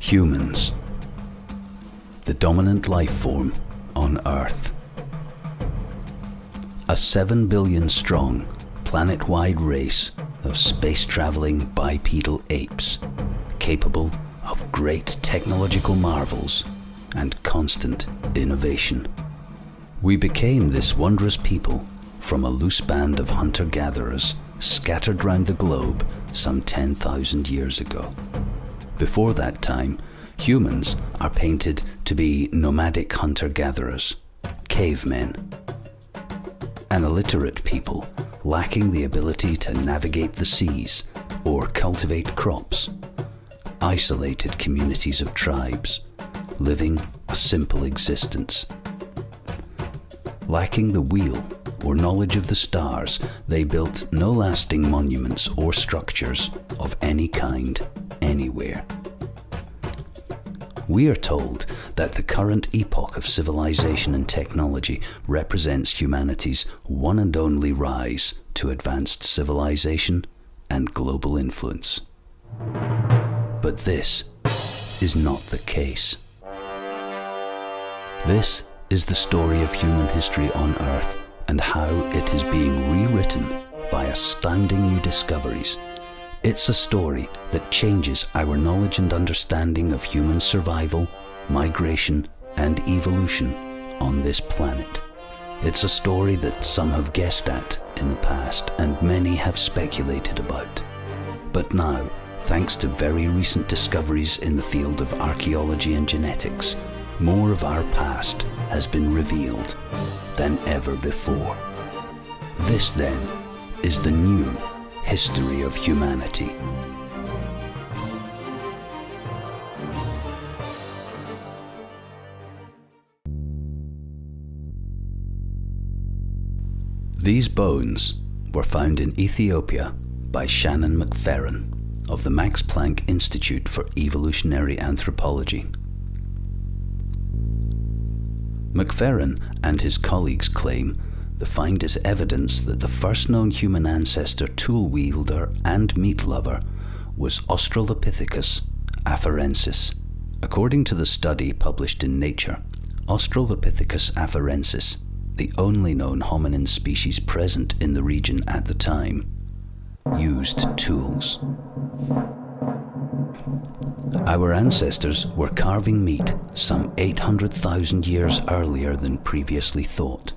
Humans, the dominant life form on Earth. A 7 billion strong, planet-wide race of space-traveling bipedal apes, capable of great technological marvels and constant innovation. We became this wondrous people from a loose band of hunter-gatherers scattered round the globe some 10,000 years ago. Before that time, humans are painted to be nomadic hunter-gatherers, cavemen, an illiterate people lacking the ability to navigate the seas or cultivate crops, isolated communities of tribes, living a simple existence. Lacking the wheel or knowledge of the stars, they built no lasting monuments or structures of any kind anywhere. We are told that the current epoch of civilization and technology represents humanity's one and only rise to advanced civilization and global influence. But this is not the case. This is the story of human history on Earth and how it is being rewritten by astounding new discoveries. It's a story that changes our knowledge and understanding of human survival, migration, and evolution on this planet. It's a story that some have guessed at in the past and many have speculated about. But now, thanks to very recent discoveries in the field of archaeology and genetics, more of our past has been revealed than ever before. This, then, is the new history of humanity. These bones were found in Ethiopia by Shannon McFerrin of the Max Planck Institute for Evolutionary Anthropology. McFerrin and his colleagues claim the find is evidence that the first known human ancestor, tool wielder and meat lover was Australopithecus afarensis. According to the study published in Nature, Australopithecus afarensis, the only known hominin species present in the region at the time, used tools. Our ancestors were carving meat some 800,000 years earlier than previously thought.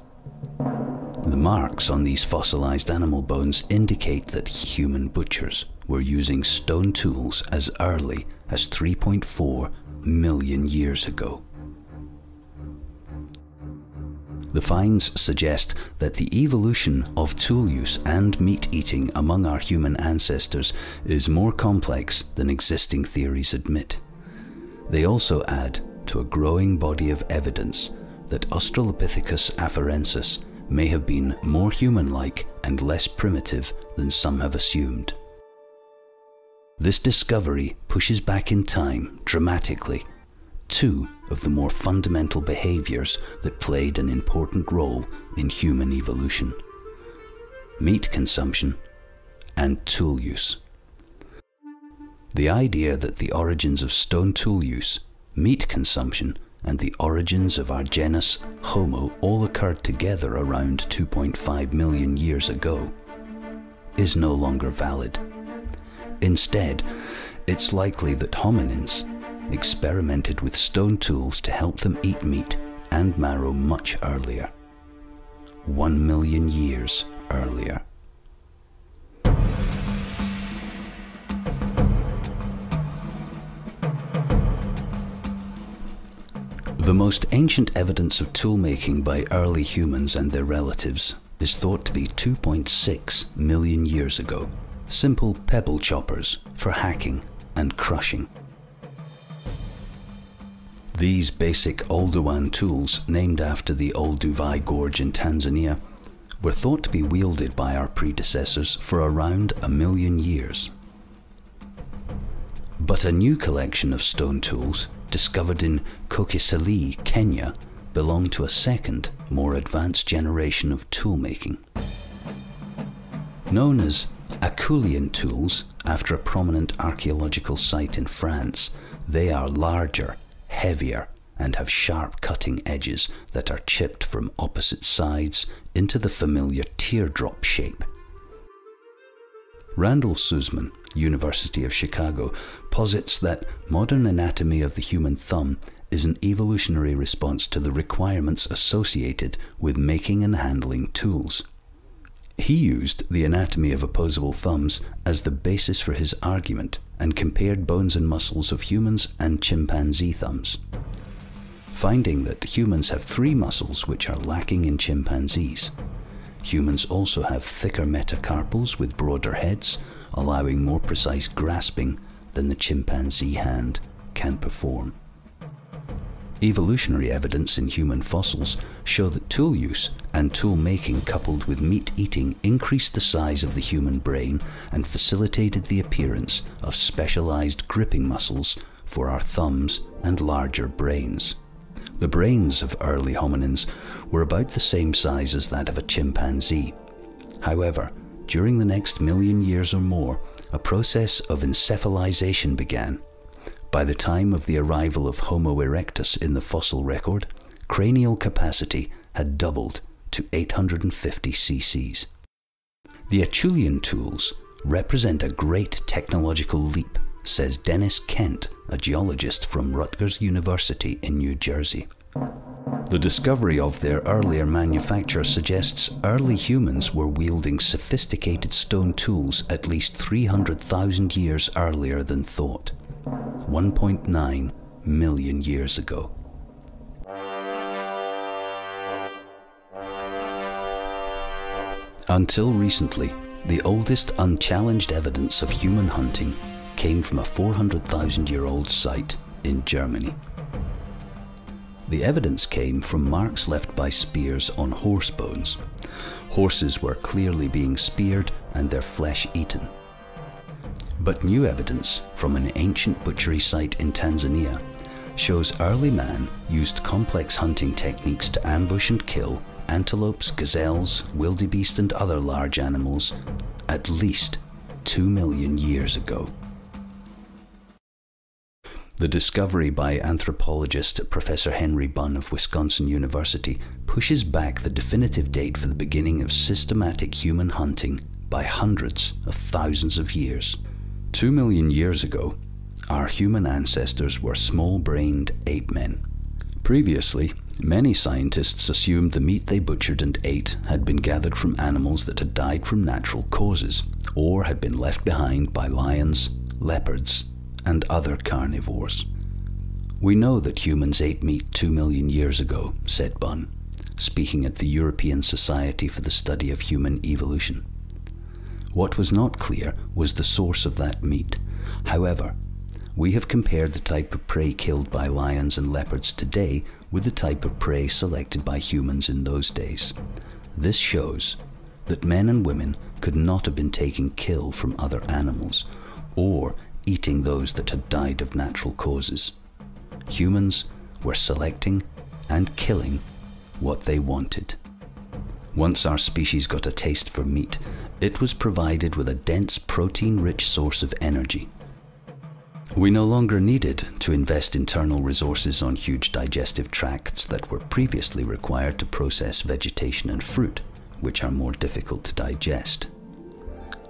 The marks on these fossilized animal bones indicate that human butchers were using stone tools as early as 3.4 million years ago. The finds suggest that the evolution of tool use and meat eating among our human ancestors is more complex than existing theories admit. They also add to a growing body of evidence that Australopithecus afarensis may have been more human-like and less primitive than some have assumed. This discovery pushes back in time dramatically two of the more fundamental behaviors that played an important role in human evolution: meat consumption and tool use. The idea that the origins of stone tool use, meat consumption, and the origins of our genus Homo all occurred together around 2.5 million years ago is no longer valid. Instead, it's likely that hominins experimented with stone tools to help them eat meat and marrow much earlier, 1 million years earlier. The most ancient evidence of tool-making by early humans and their relatives is thought to be 2.6 million years ago. Simple pebble choppers for hacking and crushing. These basic Oldowan tools, named after the Olduvai Gorge in Tanzania, were thought to be wielded by our predecessors for around 1 million years. But a new collection of stone tools, discovered in Kokisali, Kenya, belong to a second, more advanced generation of tool-making. Known as Apulian tools, after a prominent archaeological site in France, They are larger, heavier, and have sharp cutting edges that are chipped from opposite sides into the familiar teardrop shape. Randall Sussman, University of Chicago, posits that modern anatomy of the human thumb is an evolutionary response to the requirements associated with making and handling tools. He used the anatomy of opposable thumbs as the basis for his argument and compared bones and muscles of humans and chimpanzee thumbs, finding that humans have 3 muscles which are lacking in chimpanzees. Humans also have thicker metacarpals with broader heads, allowing more precise grasping than the chimpanzee hand can perform. Evolutionary evidence in human fossils show that tool use and tool making coupled with meat eating increased the size of the human brain and facilitated the appearance of specialized gripping muscles for our thumbs and larger brains. The brains of early hominins were about the same size as that of a chimpanzee. However, during the next million years or more, a process of encephalization began. By the time of the arrival of Homo erectus in the fossil record, cranial capacity had doubled to 850 cc's. The Acheulean tools represent a great technological leap, says Dennis Kent, a geologist from Rutgers University in New Jersey. The discovery of their earlier manufacture suggests early humans were wielding sophisticated stone tools at least 300,000 years earlier than thought, 1.9 million years ago. Until recently, the oldest unchallenged evidence of human hunting came from a 400,000-year-old site in Germany. The evidence came from marks left by spears on horse bones. Horses were clearly being speared and their flesh eaten. But new evidence from an ancient butchery site in Tanzania shows early man used complex hunting techniques to ambush and kill antelopes, gazelles, wildebeest and other large animals at least 2 million years ago. The discovery by anthropologist Professor Henry Bunn of Wisconsin University pushes back the definitive date for the beginning of systematic human hunting by hundreds of thousands of years. 2 million years ago, our human ancestors were small-brained ape men. Previously, many scientists assumed the meat they butchered and ate had been gathered from animals that had died from natural causes, or had been left behind by lions, leopards, and other carnivores. We know that humans ate meat 2 million years ago, said Bunn, speaking at the European Society for the Study of Human Evolution. What was not clear was the source of that meat. However, we have compared the type of prey killed by lions and leopards today with the type of prey selected by humans in those days. This shows that men and women could not have been taking kill from other animals, or eating those that had died of natural causes. Humans were selecting and killing what they wanted. Once our species got a taste for meat, it was provided with a dense protein-rich source of energy. We no longer needed to invest internal resources on huge digestive tracts that were previously required to process vegetation and fruit, which are more difficult to digest.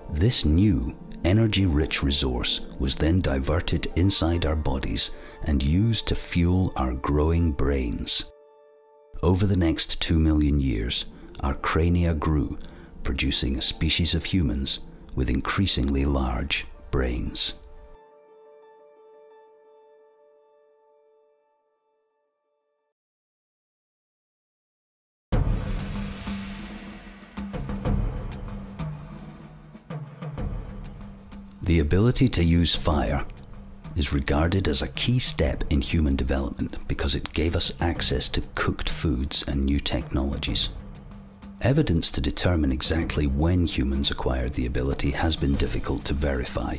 This new energy-rich resource was then diverted inside our bodies and used to fuel our growing brains. Over the next 2 million years, our crania grew, producing a species of humans with increasingly large brains. The ability to use fire is regarded as a key step in human development because it gave us access to cooked foods and new technologies. Evidence to determine exactly when humans acquired the ability has been difficult to verify.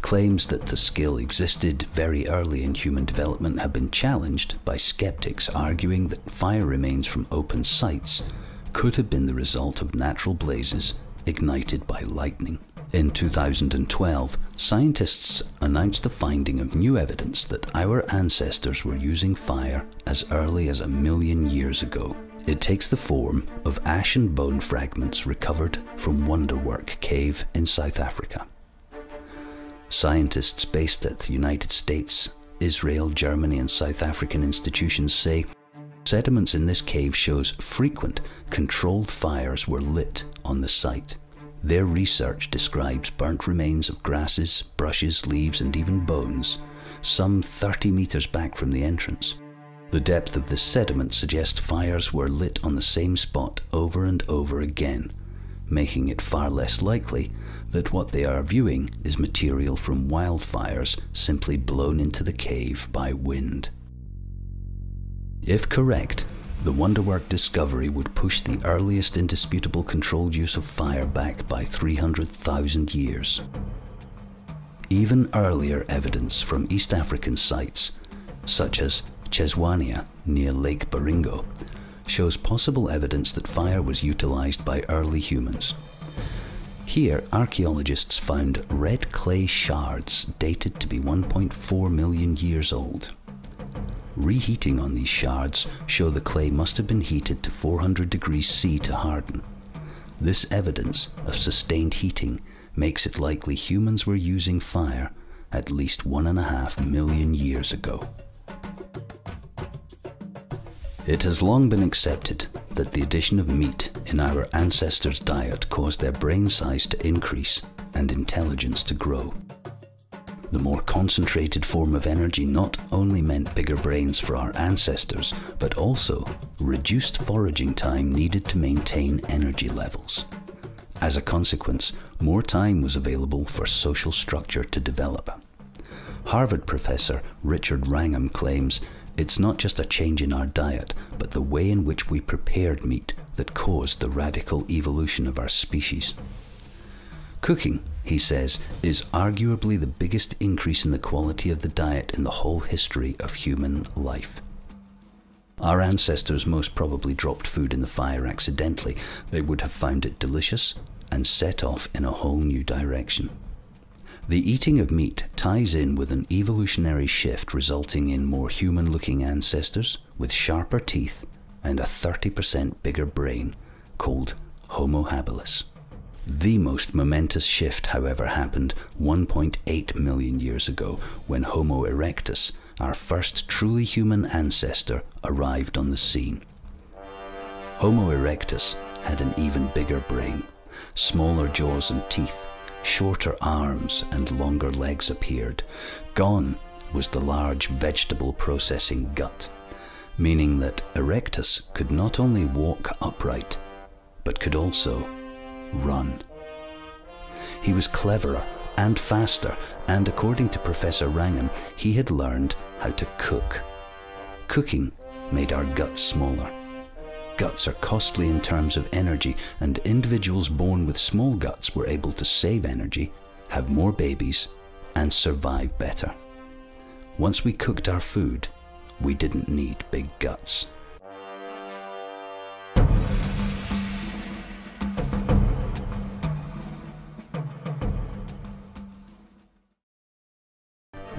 Claims that the skill existed very early in human development have been challenged by skeptics arguing that fire remains from open sites could have been the result of natural blazes ignited by lightning. In 2012, scientists announced the finding of new evidence that our ancestors were using fire as early as 1 million years ago. It takes the form of ash and bone fragments recovered from Wonderwork Cave in South Africa. Scientists based at the United States, Israel, Germany and South African institutions say sediments in this cave shows frequent, controlled fires were lit on the site. Their research describes burnt remains of grasses, brushes, leaves and even bones, some 30 meters back from the entrance. The depth of this sediment suggests fires were lit on the same spot over and over again, making it far less likely that what they are viewing is material from wildfires simply blown into the cave by wind. If correct, the Wonderwork discovery would push the earliest indisputable controlled use of fire back by 300,000 years. Even earlier evidence from East African sites, such as Cheswania near Lake Baringo, shows possible evidence that fire was utilized by early humans. Here, archaeologists found red clay shards dated to be 1.4 million years old. Reheating on these shards show the clay must have been heated to 400 degrees C to harden. This evidence of sustained heating makes it likely humans were using fire at least 1.5 million years ago. It has long been accepted that the addition of meat in our ancestors' diet caused their brain size to increase and intelligence to grow. The more concentrated form of energy not only meant bigger brains for our ancestors, but also reduced foraging time needed to maintain energy levels. As a consequence, more time was available for social structure to develop. Harvard professor Richard Wrangham claims it's not just a change in our diet, but the way in which we prepared meat that caused the radical evolution of our species. Cooking, he says, is arguably the biggest increase in the quality of the diet in the whole history of human life. Our ancestors most probably dropped food in the fire accidentally. They would have found it delicious and set off in a whole new direction. The eating of meat ties in with an evolutionary shift resulting in more human-looking ancestors with sharper teeth and a 30% bigger brain called Homo habilis. The most momentous shift, however, happened 1.8 million years ago when Homo erectus, our first truly human ancestor, arrived on the scene. Homo erectus had an even bigger brain, smaller jaws and teeth, shorter arms and longer legs appeared. Gone was the large vegetable processing gut, meaning that erectus could not only walk upright, but could also run. He was cleverer and faster, and according to Professor Wrangham, he had learned how to cook. Cooking made our guts smaller. Guts are costly in terms of energy, and individuals born with small guts were able to save energy, have more babies, and survive better. Once we cooked our food, we didn't need big guts.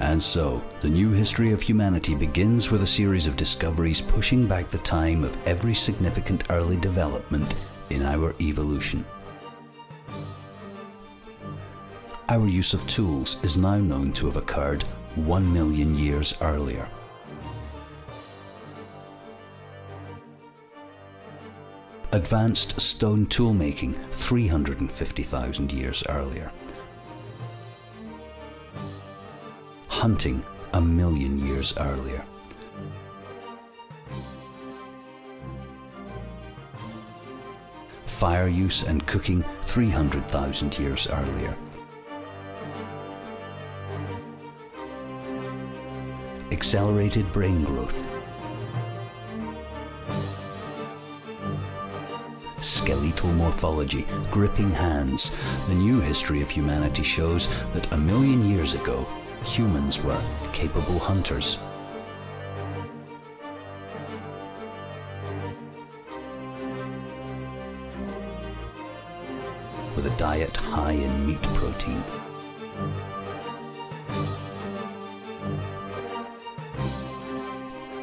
And so, the new history of humanity begins with a series of discoveries pushing back the time of every significant early development in our evolution. Our use of tools is now known to have occurred 1 million years earlier. Advanced stone toolmaking 350,000 years earlier. Hunting 1 million years earlier. Fire use and cooking 300,000 years earlier. Accelerated brain growth. Skeletal morphology, gripping hands. The new history of humanity shows that 1 million years ago, humans were capable hunters. with a diet high in meat protein.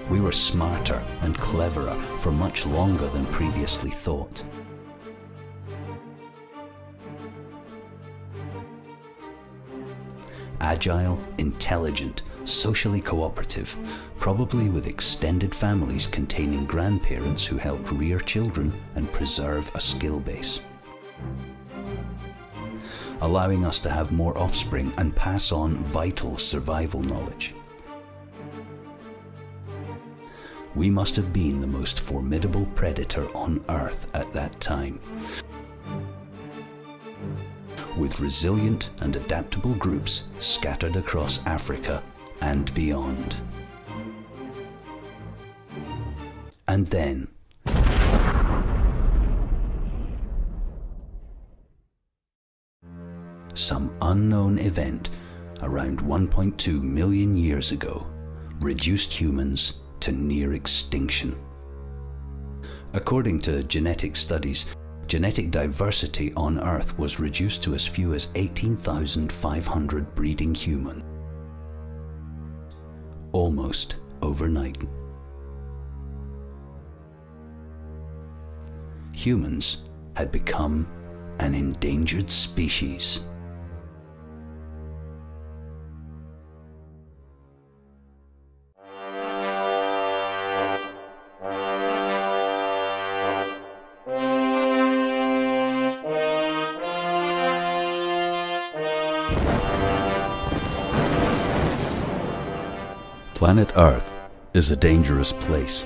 We were smarter and cleverer for much longer than previously thought. Agile, intelligent, socially cooperative, probably with extended families containing grandparents who helped rear children and preserve a skill base, allowing us to have more offspring and pass on vital survival knowledge. We must have been the most formidable predator on Earth at that time, with resilient and adaptable groups scattered across Africa and beyond. And then, some unknown event around 1.2 million years ago reduced humans to near extinction. According to genetic studies, genetic diversity on Earth was reduced to as few as 18,500 breeding humans, almost overnight. Humans had become an endangered species. Planet Earth is a dangerous place.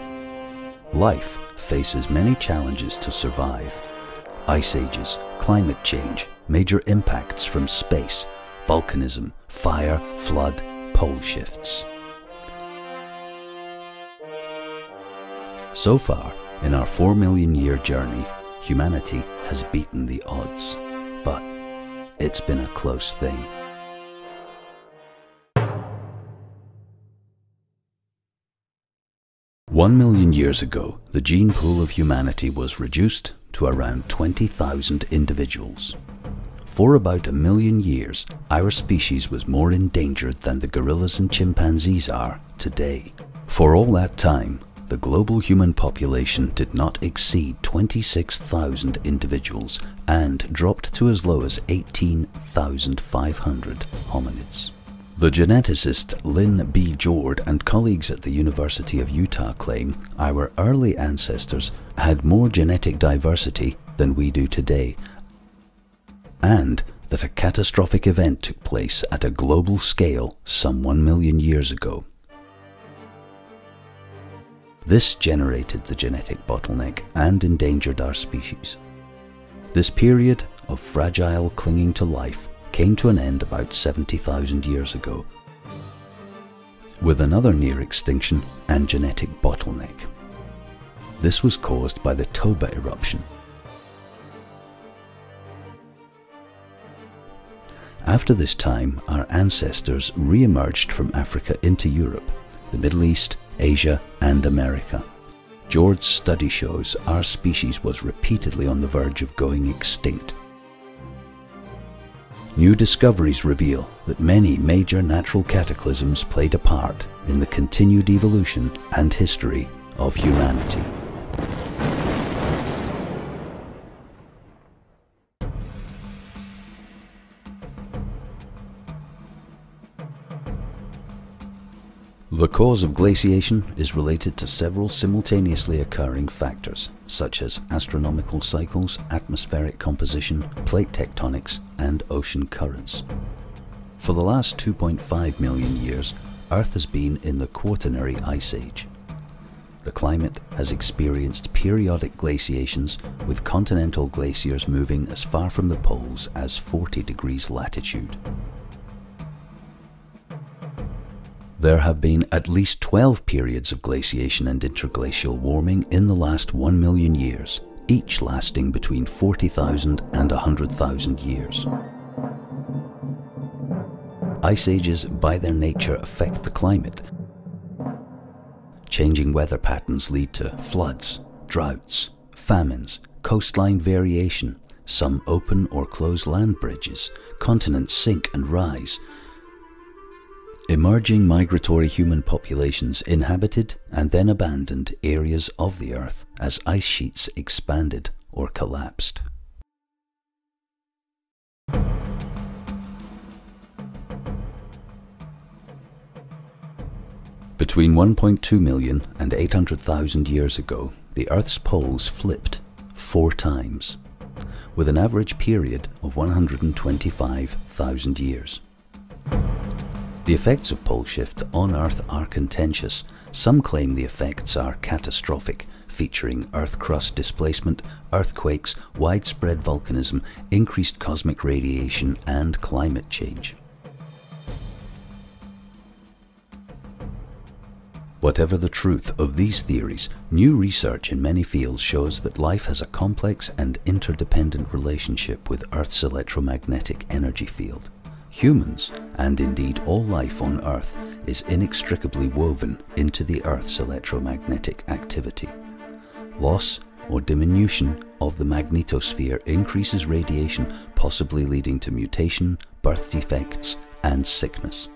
Life faces many challenges to survive. Ice ages, climate change, major impacts from space, volcanism, fire, flood, pole shifts. So far, in our 4 million year journey, humanity has beaten the odds. But it's been a close thing. One million years ago, the gene pool of humanity was reduced to around 20,000 individuals. For about 1 million years, our species was more endangered than the gorillas and chimpanzees are today. For all that time, the global human population did not exceed 26,000 individuals and dropped to as low as 18,500 hominids. The geneticist Lynn B. Jord and colleagues at the University of Utah claim our early ancestors had more genetic diversity than we do today, and that a catastrophic event took place at a global scale some 1 million years ago. This generated the genetic bottleneck and endangered our species. This period of fragile clinging to life came to an end about 70,000 years ago, with another near extinction and genetic bottleneck. This was caused by the Toba eruption. After this time, our ancestors re-emerged from Africa into Europe, the Middle East, Asia, and America. Jord's study shows our species was repeatedly on the verge of going extinct. New discoveries reveal that many major natural cataclysms played a part in the continued evolution and history of humanity. The cause of glaciation is related to several simultaneously occurring factors, such as astronomical cycles, atmospheric composition, plate tectonics, and ocean currents. For the last 2.5 million years, Earth has been in the Quaternary Ice Age. The climate has experienced periodic glaciations, with continental glaciers moving as far from the poles as 40 degrees latitude. There have been at least 12 periods of glaciation and interglacial warming in the last 1 million years, each lasting between 40,000 and 100,000 years. Ice ages, by their nature, affect the climate. Changing weather patterns lead to floods, droughts, famines, coastline variation, some open or close land bridges, continents sink and rise. Emerging migratory human populations inhabited and then abandoned areas of the Earth as ice sheets expanded or collapsed. Between 1.2 million and 800,000 years ago, the Earth's poles flipped 4 times, with an average period of 125,000 years. The effects of pole shift on Earth are contentious. Some claim the effects are catastrophic, featuring Earth crust displacement, earthquakes, widespread volcanism, increased cosmic radiation, and climate change. Whatever the truth of these theories, new research in many fields shows that life has a complex and interdependent relationship with Earth's electromagnetic energy field. Humans, and indeed all life on Earth, is inextricably woven into the Earth's electromagnetic activity. Loss or diminution of the magnetosphere increases radiation, possibly leading to mutation, birth defects, and sickness.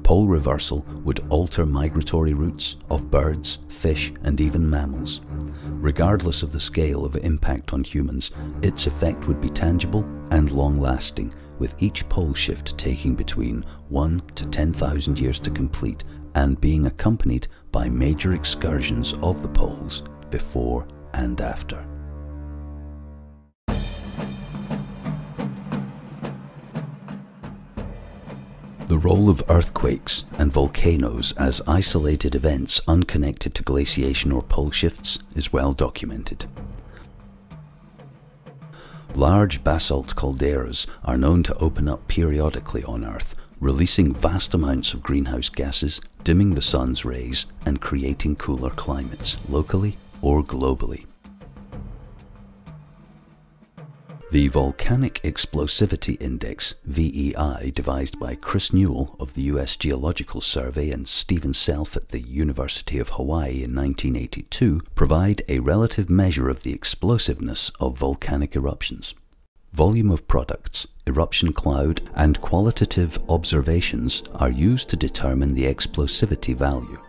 Pole reversal would alter migratory routes of birds, fish, and even mammals. Regardless of the scale of impact on humans, its effect would be tangible and long-lasting, with each pole shift taking between 1 to 10,000 years to complete and being accompanied by major excursions of the poles before and after. The role of earthquakes and volcanoes as isolated events unconnected to glaciation or pole shifts is well documented. Large basalt calderas are known to open up periodically on Earth, releasing vast amounts of greenhouse gases, dimming the sun's rays, and creating cooler climates, locally or globally. The Volcanic Explosivity Index, VEI, devised by Chris Newell of the US Geological Survey and Stephen Self at the University of Hawaii in 1982, provide a relative measure of the explosiveness of volcanic eruptions. Volume of products, eruption cloud, and qualitative observations are used to determine the explosivity value.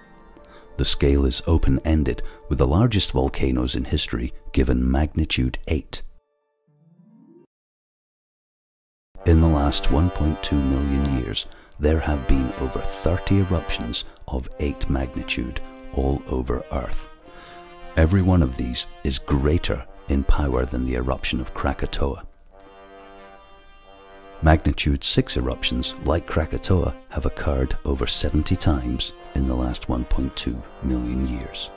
The scale is open-ended, with the largest volcanoes in history given magnitude 8. In the last 1.2 million years, there have been over 30 eruptions of 8 magnitude all over Earth. Every one of these is greater in power than the eruption of Krakatoa. Magnitude 6 eruptions like Krakatoa have occurred over 70 times in the last 1.2 million years.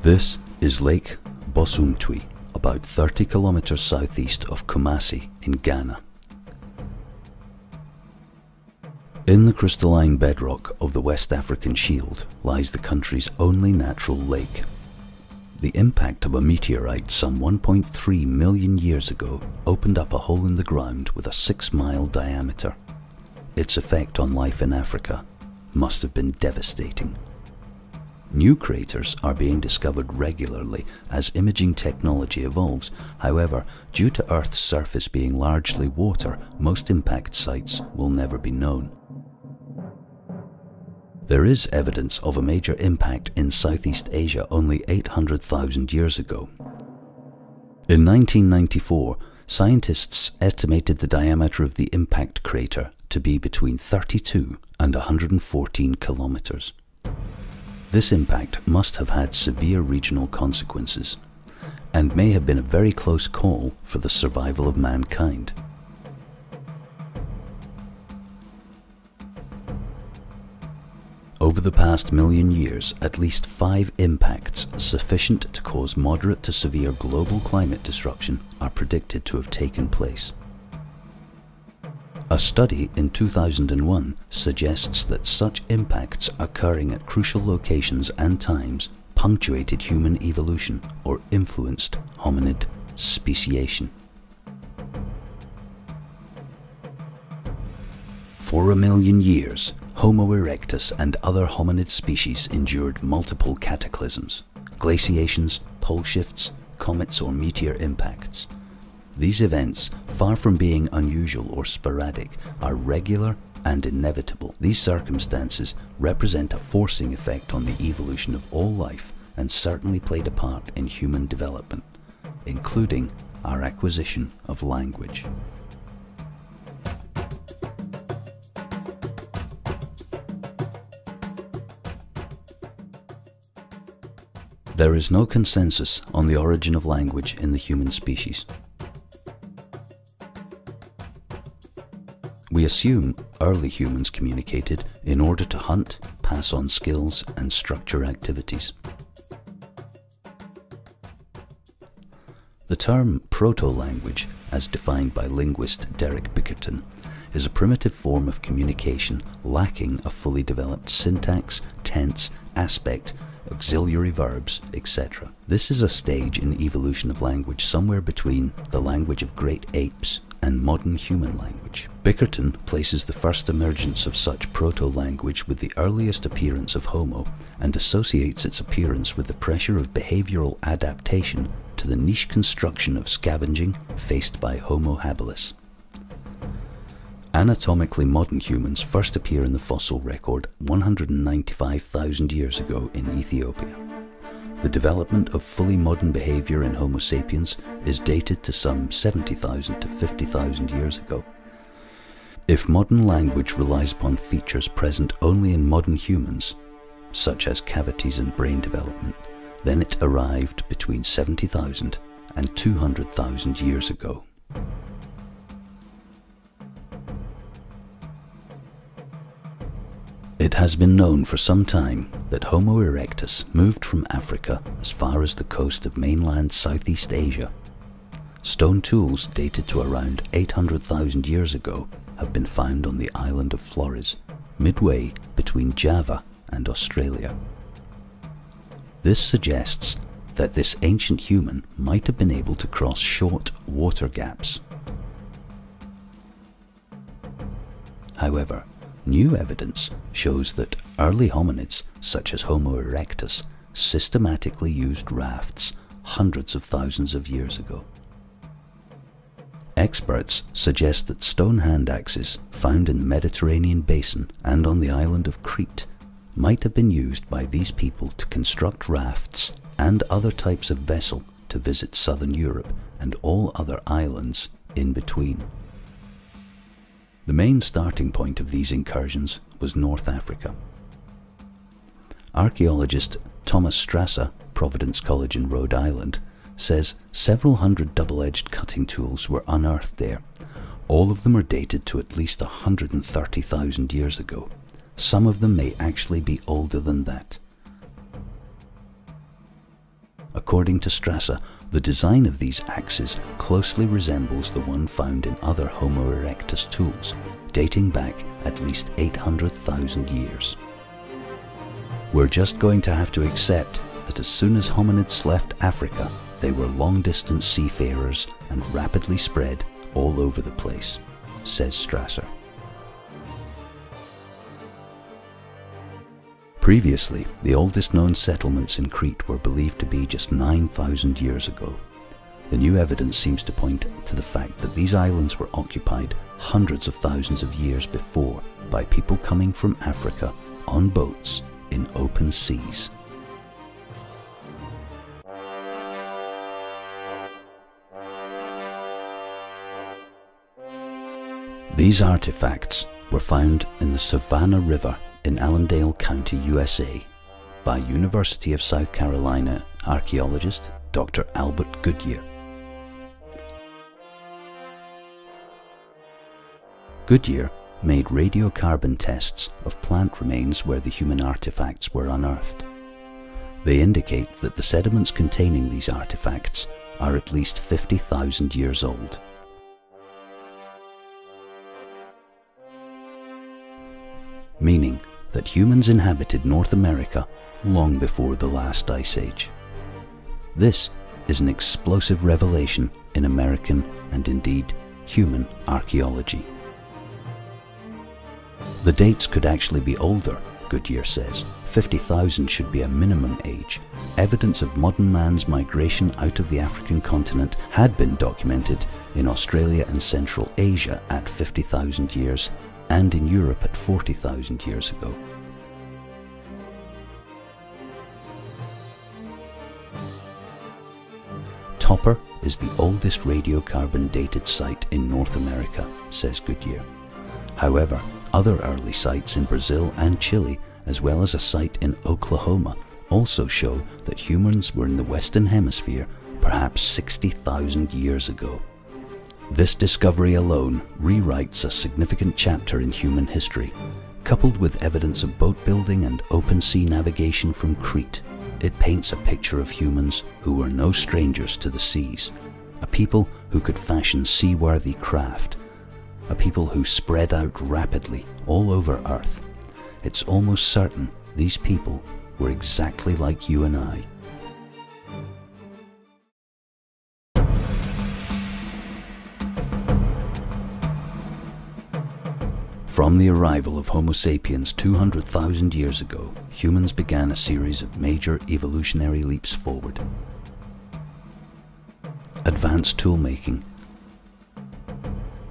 This is Lake Bosumtwi, about 30 kilometers southeast of Kumasi in Ghana. In the crystalline bedrock of the West African Shield lies the country's only natural lake. The impact of a meteorite some 1.3 million years ago opened up a hole in the ground with a 6-mile diameter. Its effect on life in Africa must have been devastating. New craters are being discovered regularly as imaging technology evolves. However, due to Earth's surface being largely water, most impact sites will never be known. There is evidence of a major impact in Southeast Asia only 800,000 years ago. In 1994, scientists estimated the diameter of the impact crater to be between 32 and 114 kilometers. This impact must have had severe regional consequences, and may have been a very close call for the survival of mankind. Over the past million years, at least 5 impacts sufficient to cause moderate to severe global climate disruption are predicted to have taken place. A study in 2001 suggests that such impacts occurring at crucial locations and times punctuated human evolution or influenced hominid speciation. For a million years, Homo erectus and other hominid species endured multiple cataclysms, glaciations, pole shifts, comets or meteor impacts. These events, far from being unusual or sporadic, are regular and inevitable. These circumstances represent a forcing effect on the evolution of all life and certainly played a part in human development, including our acquisition of language. There is no consensus on the origin of language in the human species. We assume early humans communicated in order to hunt, pass on skills, and structure activities. The term proto-language, as defined by linguist Derek Bickerton, is a primitive form of communication lacking a fully developed syntax, tense, aspect, auxiliary verbs, etc. This is a stage in evolution of language somewhere between the language of great apes and modern human language. Bickerton places the first emergence of such proto-language with the earliest appearance of Homo and associates its appearance with the pressure of behavioral adaptation to the niche construction of scavenging faced by Homo habilis. Anatomically modern humans first appear in the fossil record 195,000 years ago in Ethiopia. The development of fully modern behavior in Homo sapiens is dated to some 70,000 to 50,000 years ago. If modern language relies upon features present only in modern humans, such as cavities and brain development, then it arrived between 70,000 and 200,000 years ago. It has been known for some time that Homo erectus moved from Africa as far as the coast of mainland Southeast Asia. Stone tools dated to around 800,000 years ago have been found on the island of Flores, midway between Java and Australia. This suggests that this ancient human might have been able to cross short water gaps. However, new evidence shows that early hominids, such as Homo erectus, systematically used rafts hundreds of thousands of years ago. Experts suggest that stone hand axes found in the Mediterranean basin and on the island of Crete might have been used by these people to construct rafts and other types of vessel to visit southern Europe and all other islands in between. The main starting point of these incursions was North Africa. Archaeologist Thomas Strasser, Providence College in Rhode Island, says several hundred double-edged cutting tools were unearthed there. All of them are dated to at least 130,000 years ago. Some of them may actually be older than that. According to Strasser, the design of these axes closely resembles the one found in other Homo erectus tools, dating back at least 800,000 years. We're just going to have to accept that as soon as hominids left Africa, they were long-distance seafarers and rapidly spread all over the place, says Strasser. Previously, the oldest known settlements in Crete were believed to be just 9,000 years ago. The new evidence seems to point to the fact that these islands were occupied hundreds of thousands of years before by people coming from Africa on boats in open seas. These artifacts were found in the Savannah River in Allendale County, USA, by University of South Carolina archaeologist Dr. Albert Goodyear. Goodyear made radiocarbon tests of plant remains where the human artifacts were unearthed. They indicate that the sediments containing these artifacts are at least 50,000 years old. Meaning that humans inhabited North America long before the last ice age. This is an explosive revelation in American and indeed human archaeology. The dates could actually be older, Goodyear says. 50,000 should be a minimum age. Evidence of modern man's migration out of the African continent had been documented in Australia and Central Asia at 50,000 years and in Europe at 40,000 years ago. Topper is the oldest radiocarbon dated site in North America, says Goodyear. However, other early sites in Brazil and Chile, as well as a site in Oklahoma, also show that humans were in the Western Hemisphere perhaps 60,000 years ago. This discovery alone rewrites a significant chapter in human history. Coupled with evidence of boat building and open sea navigation from Crete, it paints a picture of humans who were no strangers to the seas, a people who could fashion seaworthy craft, a people who spread out rapidly all over Earth. It's almost certain these people were exactly like you and I. From the arrival of Homo sapiens 200,000 years ago, humans began a series of major evolutionary leaps forward. Advanced toolmaking,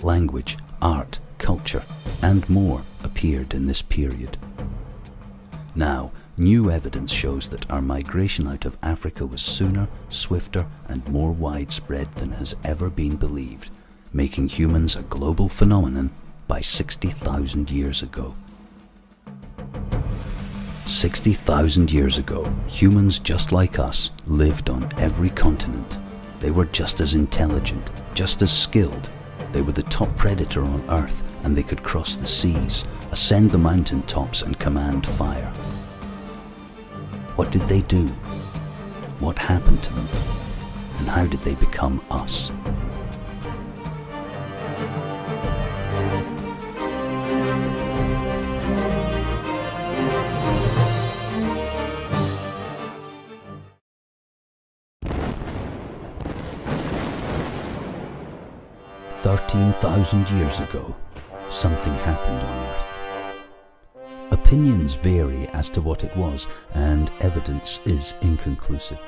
language, art, culture, and more appeared in this period. Now, new evidence shows that our migration out of Africa was sooner, swifter, and more widespread than has ever been believed, making humans a global phenomenon by 60,000 years ago. 60,000 years ago, humans just like us lived on every continent. They were just as intelligent, just as skilled. They were the top predator on Earth, and they could cross the seas, ascend the mountain tops, and command fire. What did they do? What happened to them? And how did they become us? "13,000 years ago, something happened on Earth." Opinions vary as to what it was, and evidence is inconclusive.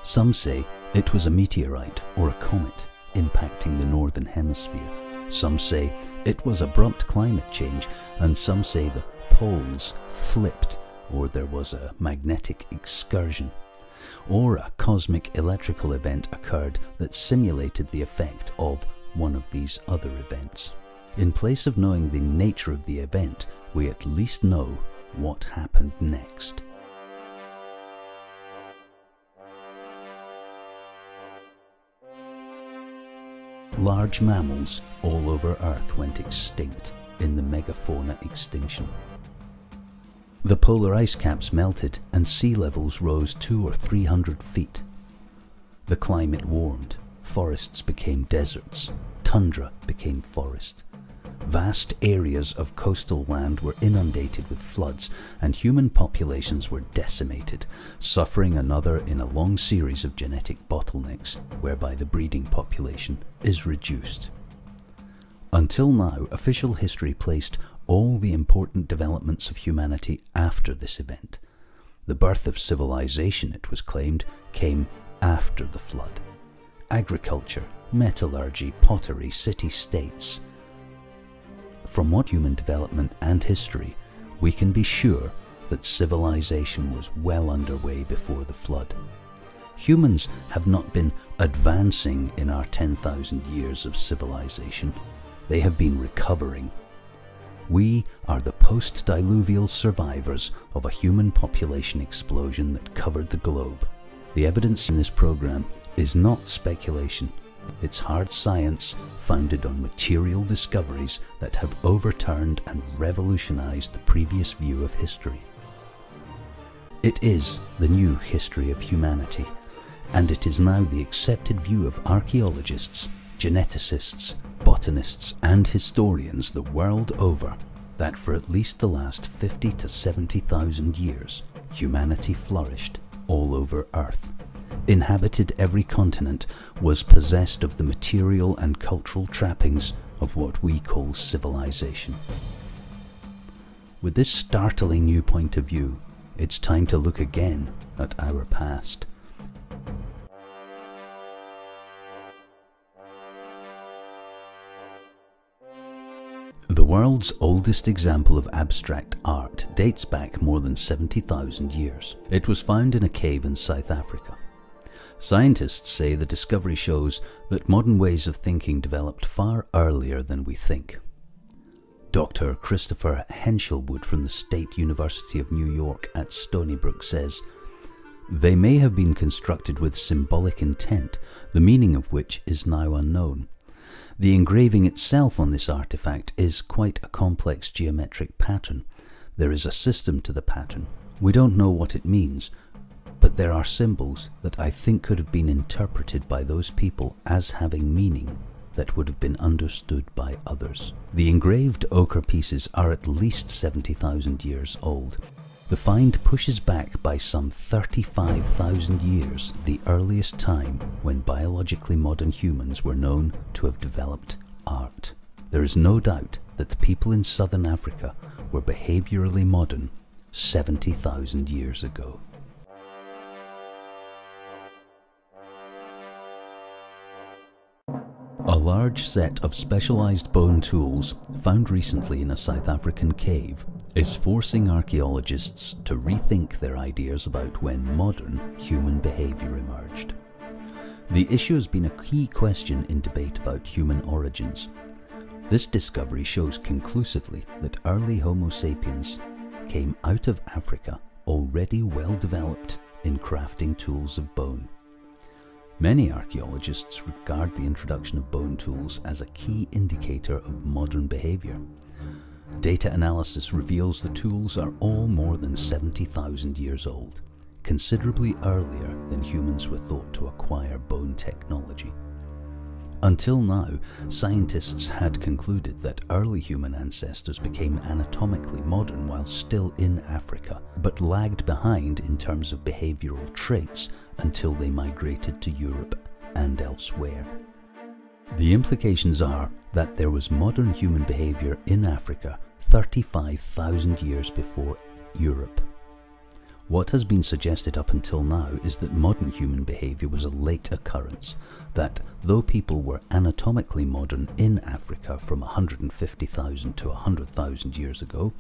Some say it was a meteorite or a comet impacting the northern hemisphere. Some say it was abrupt climate change, and some say the poles flipped, or there was a magnetic excursion, or a cosmic electrical event occurred that simulated the effect of one of these other events. In place of knowing the nature of the event, we at least know what happened next. Large mammals all over Earth went extinct in the megafauna extinction. The polar ice caps melted and sea levels rose 200 or 300 feet. The climate warmed, forests became deserts, tundra became forest. Vast areas of coastal land were inundated with floods, and human populations were decimated, suffering another in a long series of genetic bottlenecks, whereby the breeding population is reduced. Until now, official history placed all the important developments of humanity after this event. The birth of civilization, it was claimed, came after the flood. Agriculture, metallurgy, pottery, city-states. From what human development and history, we can be sure that civilization was well underway before the flood. Humans have not been advancing in our 10,000 years of civilization. They have been recovering. We are the post-diluvial survivors of a human population explosion that covered the globe. The evidence in this program is not speculation. It's hard science founded on material discoveries that have overturned and revolutionized the previous view of history. It is the new history of humanity, and it is now the accepted view of archaeologists, geneticists, botanists, and historians the world over that for at least the last 50 to 70,000 years, humanity flourished all over Earth, inhabited every continent, was possessed of the material and cultural trappings of what we call civilization. With this startling new point of view, it's time to look again at our past. The world's oldest example of abstract art dates back more than 70,000 years. It was found in a cave in South Africa. Scientists say the discovery shows that modern ways of thinking developed far earlier than we think. Dr. Christopher Henshelwood from the State University of New York at Stony Brook says, "They may have been constructed with symbolic intent, the meaning of which is now unknown. The engraving itself on this artifact is quite a complex geometric pattern. There is a system to the pattern. We don't know what it means, but there are symbols that I think could have been interpreted by those people as having meaning that would have been understood by others." The engraved ochre pieces are at least 70,000 years old. The find pushes back by some 35,000 years the earliest time when biologically modern humans were known to have developed art. There is no doubt that the people in southern Africa were behaviorally modern 70,000 years ago. A large set of specialized bone tools found recently in a South African cave is forcing archaeologists to rethink their ideas about when modern human behavior emerged. The issue has been a key question in debate about human origins. This discovery shows conclusively that early Homo sapiens came out of Africa already well developed in crafting tools of bone. Many archaeologists regard the introduction of bone tools as a key indicator of modern behavior. Data analysis reveals the tools are all more than 70,000 years old, considerably earlier than humans were thought to acquire bone technology. Until now, scientists had concluded that early human ancestors became anatomically modern while still in Africa, but lagged behind in terms of behavioral traits until they migrated to Europe and elsewhere. The implications are that there was modern human behavior in Africa 35,000 years before Europe. What has been suggested up until now is that modern human behavior was a late occurrence, that though people were anatomically modern in Africa from 150,000 to 100,000 years ago,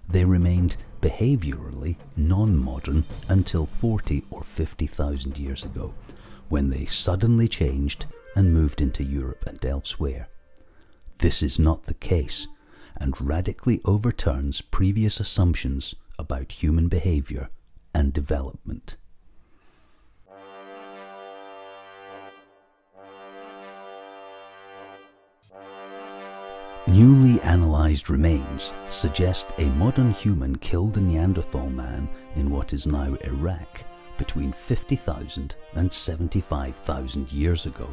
they remained behaviorally non-modern until 40 or 50,000 years ago, when they suddenly changed and moved into Europe and elsewhere. This is not the case, and radically overturns previous assumptions about human behavior and development. Newly analysed remains suggest a modern human killed a Neanderthal man in what is now Iraq between 50,000 and 75,000 years ago.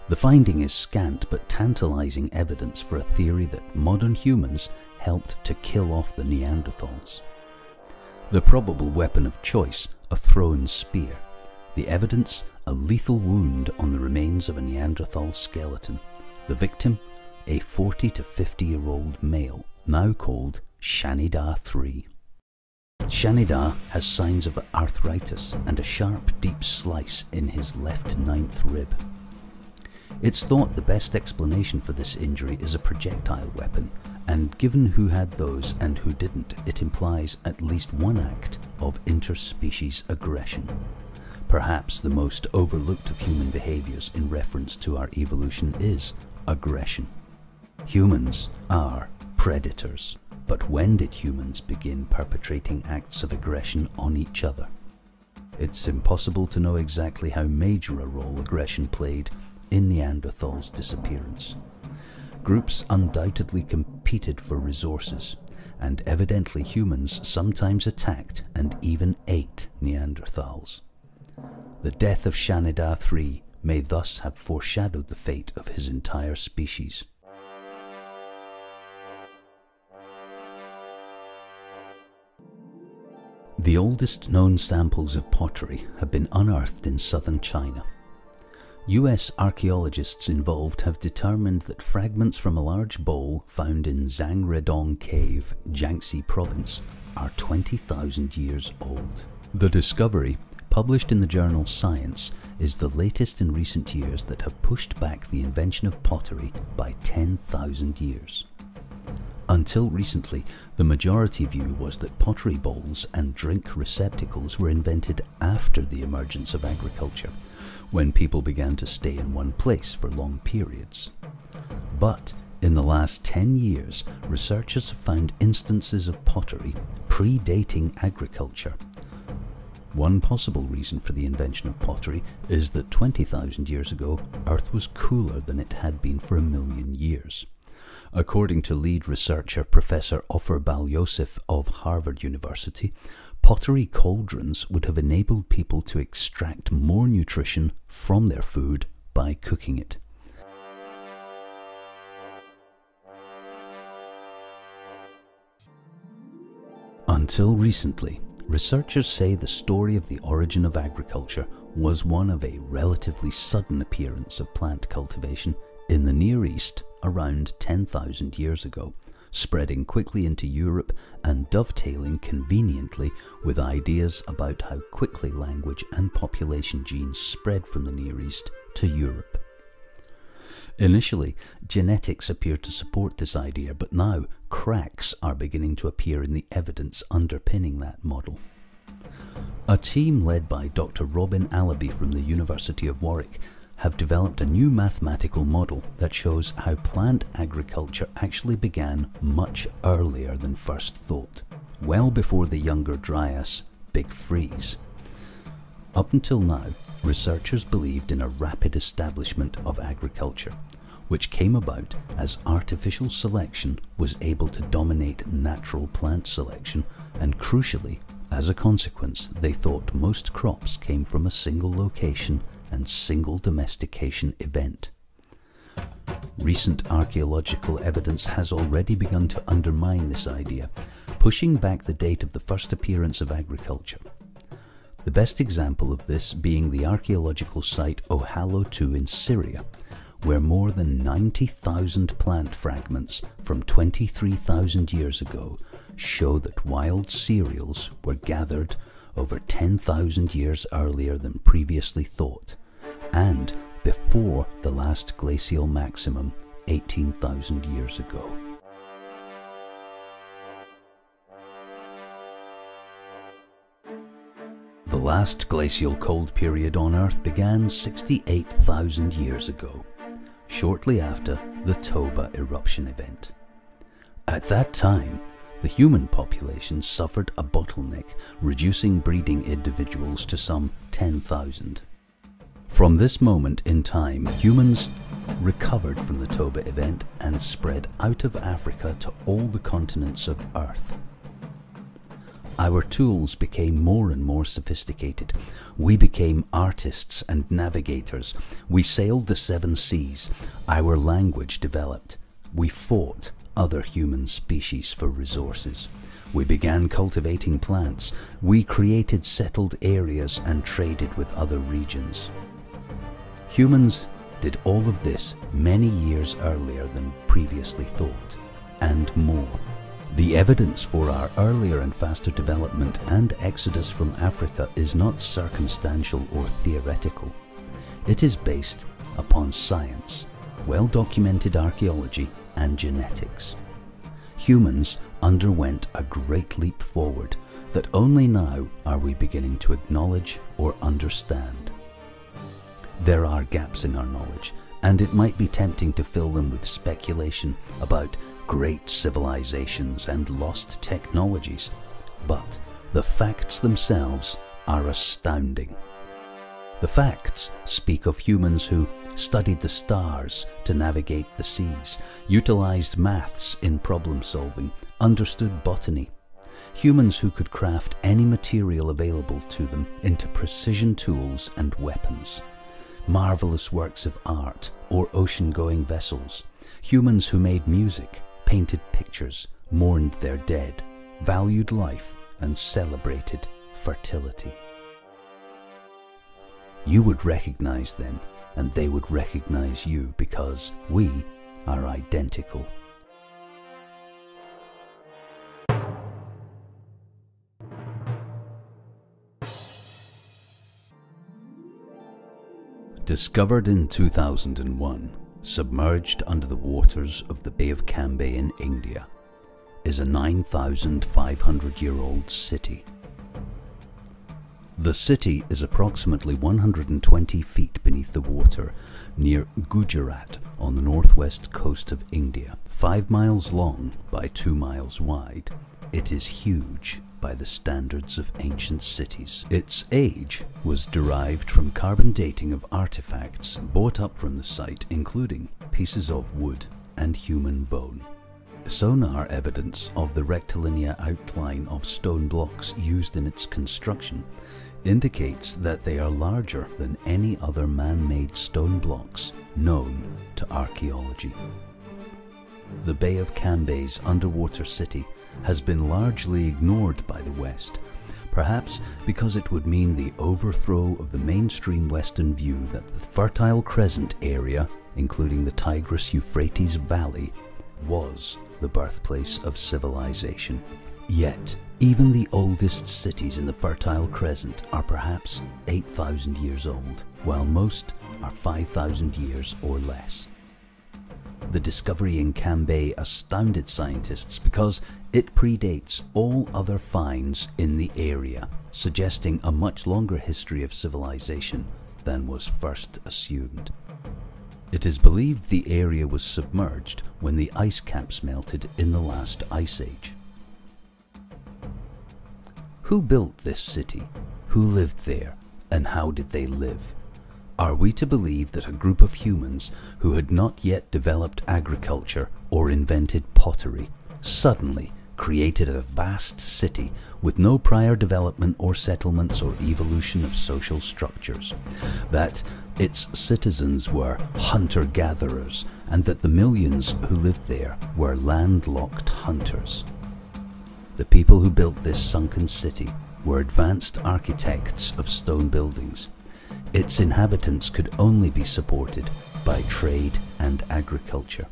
The finding is scant but tantalising evidence for a theory that modern humans helped to kill off the Neanderthals. The probable weapon of choice, a thrown spear. The evidence, a lethal wound on the remains of a Neanderthal skeleton. The victim, a 40 to 50-year-old male, now called Shanida III. Shanida has signs of arthritis and a sharp, deep slice in his left ninth rib. It's thought the best explanation for this injury is a projectile weapon, and given who had those and who didn't, it implies at least one act of interspecies aggression. Perhaps the most overlooked of human behaviors in reference to our evolution is aggression. Humans are predators, but when did humans begin perpetrating acts of aggression on each other? It's impossible to know exactly how major a role aggression played in Neanderthals' disappearance. Groups undoubtedly competed for resources, and evidently humans sometimes attacked and even ate Neanderthals. The death of Shanida III may thus have foreshadowed the fate of his entire species. The oldest known samples of pottery have been unearthed in southern China. US archaeologists involved have determined that fragments from a large bowl found in Zhangredong Cave, Jiangxi Province, are 20,000 years old. The discovery, published in the journal Science, is the latest in recent years that have pushed back the invention of pottery by 10,000 years. Until recently, the majority view was that pottery bowls and drink receptacles were invented after the emergence of agriculture, when people began to stay in one place for long periods. But in the last 10 years, researchers have found instances of pottery predating agriculture. One possible reason for the invention of pottery is that 20,000 years ago, Earth was cooler than it had been for 1,000,000 years. According to lead researcher Professor Ofer Bar-Yosef of Harvard University, pottery cauldrons would have enabled people to extract more nutrition from their food by cooking it. Until recently, researchers say the story of the origin of agriculture was one of a relatively sudden appearance of plant cultivation in the Near East around 10,000 years ago, spreading quickly into Europe and dovetailing conveniently with ideas about how quickly language and population genes spread from the Near East to Europe. Initially, genetics appeared to support this idea, but now cracks are beginning to appear in the evidence underpinning that model. A team led by Dr. Robin Allaby from the University of Warwick have developed a new mathematical model that shows how plant agriculture actually began much earlier than first thought, well before the Younger Dryas Big Freeze. Up until now, researchers believed in a rapid establishment of agriculture, which came about as artificial selection was able to dominate natural plant selection, and crucially, as a consequence, they thought most crops came from a single location and single domestication event. Recent archaeological evidence has already begun to undermine this idea, pushing back the date of the first appearance of agriculture. The best example of this being the archaeological site Ohallo II in Syria, where more than 90,000 plant fragments from 23,000 years ago show that wild cereals were gathered over 10,000 years earlier than previously thought, and before the last glacial maximum 18,000 years ago. The last glacial cold period on Earth began 68,000 years ago, shortly after the Toba eruption event. At that time, the human population suffered a bottleneck, reducing breeding individuals to some 10,000. From this moment in time, humans recovered from the Toba event and spread out of Africa to all the continents of Earth. Our tools became more and more sophisticated. We became artists and navigators. We sailed the 7 seas. Our language developed. We fought other human species for resources. We began cultivating plants. We created settled areas and traded with other regions. Humans did all of this many years earlier than previously thought, and more. The evidence for our earlier and faster development and exodus from Africa is not circumstantial or theoretical. It is based upon science, well-documented archaeology, and genetics. Humans underwent a great leap forward that only now are we beginning to acknowledge or understand. There are gaps in our knowledge, and it might be tempting to fill them with speculation about great civilizations and lost technologies, but the facts themselves are astounding. The facts speak of humans who studied the stars to navigate the seas, utilized maths in problem solving, understood botany. Humans who could craft any material available to them into precision tools and weapons. Marvelous works of art or ocean-going vessels. Humans who made music, painted pictures, mourned their dead, valued life, and celebrated fertility. You would recognize then and they would recognize you because we are identical. Discovered in 2001, submerged under the waters of the Bay of Cambay in India, is a 9,500-year-old city. The city is approximately 120 feet beneath the water near Gujarat on the northwest coast of India. 5 miles long by 2 miles wide, it is huge by the standards of ancient cities. Its age was derived from carbon dating of artifacts brought up from the site, including pieces of wood and human bone. Sonar evidence of the rectilinear outline of stone blocks used in its construction indicates that they are larger than any other man-made stone blocks known to archaeology. The Bay of Cambay's underwater city has been largely ignored by the West, perhaps because it would mean the overthrow of the mainstream Western view that the Fertile Crescent area, including the Tigris-Euphrates Valley, was the birthplace of civilization. Yet, even the oldest cities in the Fertile Crescent are perhaps 8,000 years old, while most are 5,000 years or less. The discovery in Cambay astounded scientists because it predates all other finds in the area, suggesting a much longer history of civilization than was first assumed. It is believed the area was submerged when the ice caps melted in the last ice age. Who built this city? Who lived there? And how did they live? Are we to believe that a group of humans who had not yet developed agriculture or invented pottery suddenly created a vast city with no prior development or settlements or evolution of social structures, that its citizens were hunter-gatherers, and that the millions who lived there were landlocked hunters? The people who built this sunken city were advanced architects of stone buildings. Its inhabitants could only be supported by trade and agriculture.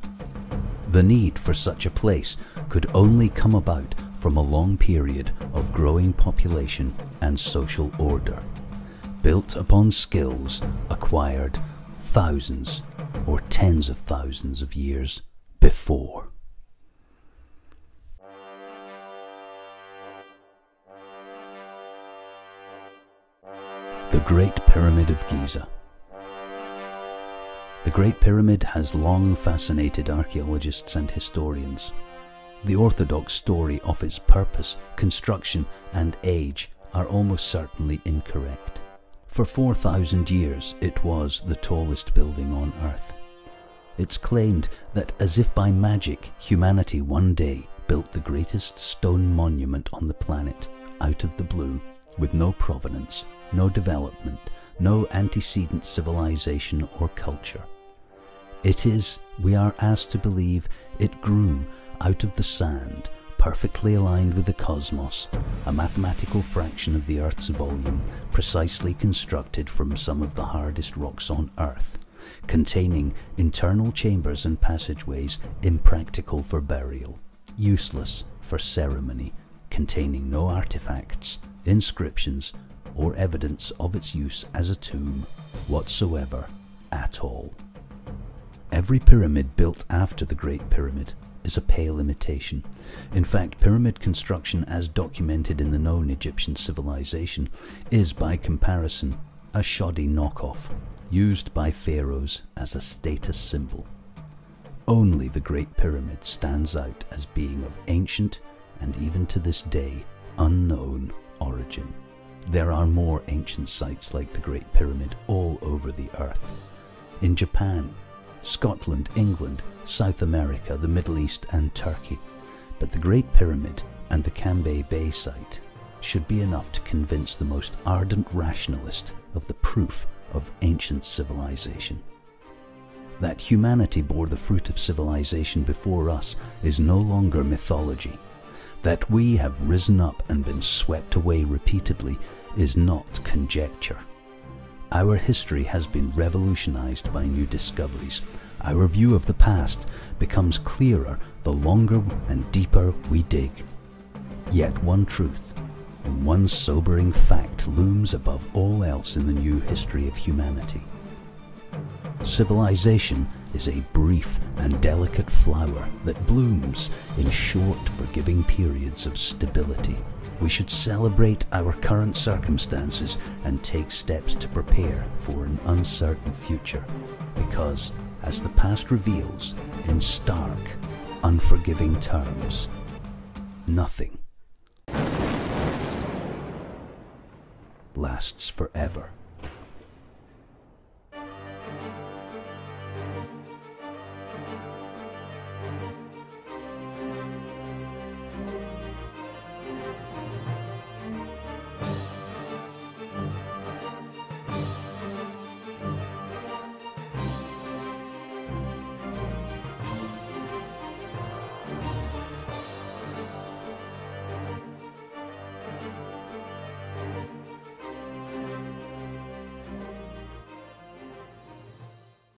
The need for such a place could only come about from a long period of growing population and social order, built upon skills acquired thousands or tens of thousands of years before. The Great Pyramid of Giza. The Great Pyramid has long fascinated archaeologists and historians. The orthodox story of its purpose, construction, and age are almost certainly incorrect. For 4,000 years it was the tallest building on Earth. It's claimed that as if by magic, humanity one day built the greatest stone monument on the planet out of the blue, with no provenance, no development, no antecedent civilization or culture. It is, we are asked to believe, it grew out of the sand, perfectly aligned with the cosmos, a mathematical fraction of the Earth's volume, precisely constructed from some of the hardest rocks on Earth, containing internal chambers and passageways impractical for burial, useless for ceremony, containing no artifacts, inscriptions, or evidence of its use as a tomb whatsoever at all. Every pyramid built after the Great Pyramid is a pale imitation. In fact, pyramid construction as documented in the known Egyptian civilization is, by comparison, a shoddy knockoff, used by pharaohs as a status symbol. Only the Great Pyramid stands out as being of ancient, and even to this day, unknown origin. There are more ancient sites like the Great Pyramid all over the Earth. In Japan, Scotland, England, South America, the Middle East and Turkey. But the Great Pyramid and the Cambay Bay site should be enough to convince the most ardent rationalist of the proof of ancient civilization. That humanity bore the fruit of civilization before us is no longer mythology. That we have risen up and been swept away repeatedly is not conjecture. Our history has been revolutionized by new discoveries. Our view of the past becomes clearer the longer and deeper we dig. Yet one truth, and one sobering fact looms above all else in the new history of humanity. Civilization is a brief and delicate flower that blooms in short, forgiving periods of stability. We should celebrate our current circumstances and take steps to prepare for an uncertain future, because, as the past reveals in stark, unforgiving terms, nothing lasts forever.